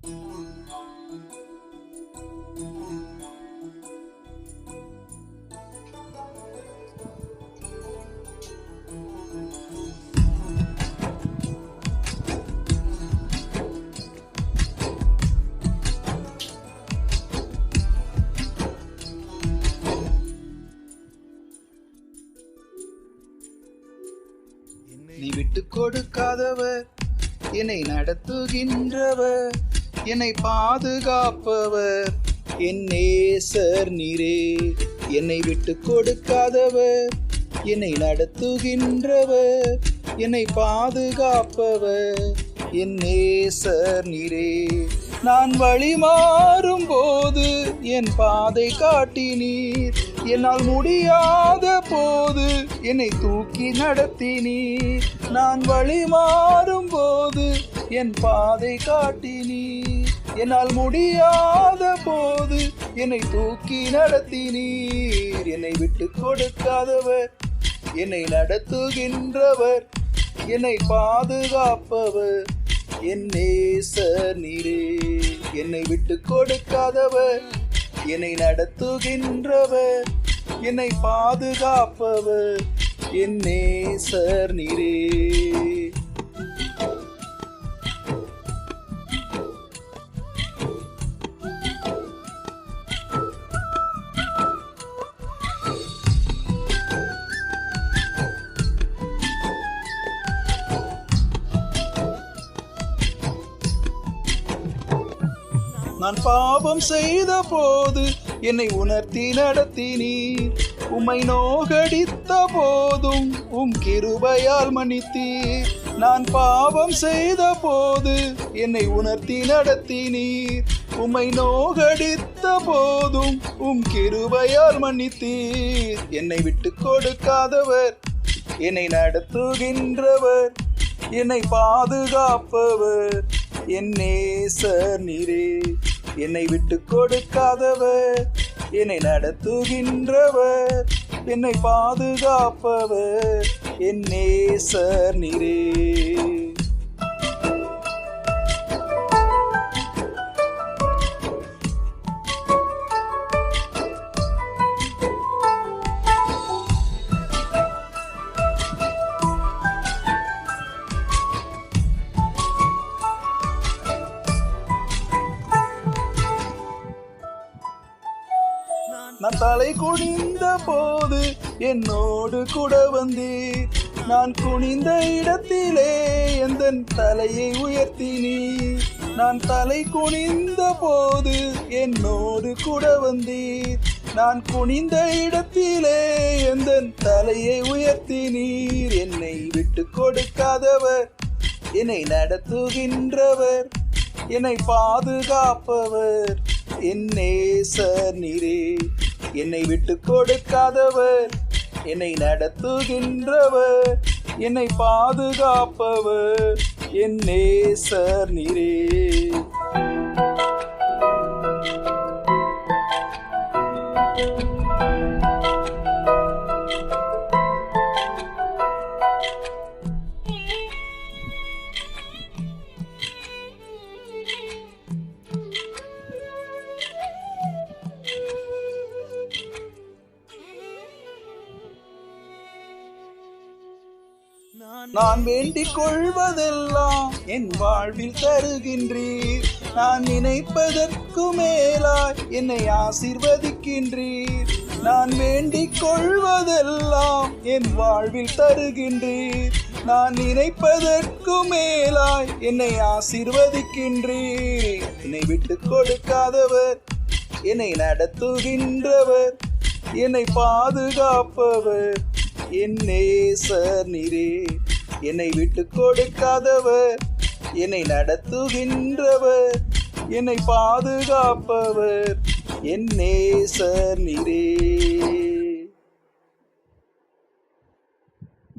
நீ விட்டு கொடுக்காதவர், என்னை நடத்துகின்றவர், என்னை பாதுகாப்பவர், என் நேசர் நீரே. என்னை விட்டு கொடுக்காதவர், என்னை நடத்துகின்றவர், என்னை பாதுகாப்பவர், என் நேசர் நீரே. நான் வழி மாறும் போது என் பாதை காட்டினீர், என்னால் முடியாத போது என்னை தூக்கி நடத்தினீர். நான் வழி மாறும் போது என் பாதை காட்டினீர், என்னால் முடியாத போது என்னை தூக்கி நடத்தினீர். என்னை விட்டு கொடுக்காதவர், என்னை நடத்துகின்றவர், என்னை பாதுகாப்பவர், என் நேசர் நீரே. என்னை விட்டு கொடுக்காதவர், என்னை நடத்துகின்றவர், என்னை பாதுகாப்பவர், என் நேசர் நீரே. நான் பாவம் செய்த போது என்னை உணர்த்தி நடத்தினீர், உம்மை நோகடித்த போதும் உம் கிருபையால் மன்னித்தீர். நான் பாவம் செய்த போது என்னை உணர்த்தி நடத்தினீர், உம்மை நோகடித்த போதும் உம் கிருபையால் மன்னித்தீர். என்னை விட்டு கொடுக்காதவர், என்னை நடத்துகின்றவர், என்னை பாதுகாப்பவர், என் நேசர் நீரே. என்னை விட்டு கொடுக்காதவர், என்னை நடத்துகின்றவர், என்னை பாதுகாப்பவர், என் நேசர் நீரே. நான் தலை குனிந்த போது என்னோடு கூட வந்தீர், நான் குனிந்த இடத்திலே எந்தன் தலையை உயர்த்தினீர். நான் தலை குனிந்த போது என்னோடு கூட வந்தீர், நான் குனிந்த இடத்திலே எந்தன் தலையை உயர்த்தினீர். என்னை விட்டு கொடுக்காதவர், என்னை நடத்துகின்றவர், என்னை பாதுகாப்பவர், என் நேசர் நீரே. என்னை விட்டு கொடுக்காதவர், என்னை நடத்துகின்றவர், என்னை பாதுகாப்பவர், என் நேசர் நீரே. நான் வேண்டிக் கொள்வதெல்லாம் என் வாழ்வில் தருகின்றீர், நான் நினைப்பதற்கு மேலாய் என்னை ஆசீர்வதிக்கின்றீர். நான் வேண்டிக் கொள்வதெல்லாம் என் வாழ்வில் தருகின்றீர், நான் நினைப்பதற்கு மேலாய் என்னை ஆசீர்வதிக்கின்றீர். என்னை விட்டு கொடுக்காதவர், என்னை நடத்துகின்றவர், என்னை பாதுகாப்பவர், என் நேசர் நீரே. என்னை விட்டு கொடுக்காதவர், என்னை நடத்துகின்றவர், என்னை பாதுகாப்பவர், என் நேசர் நீரே.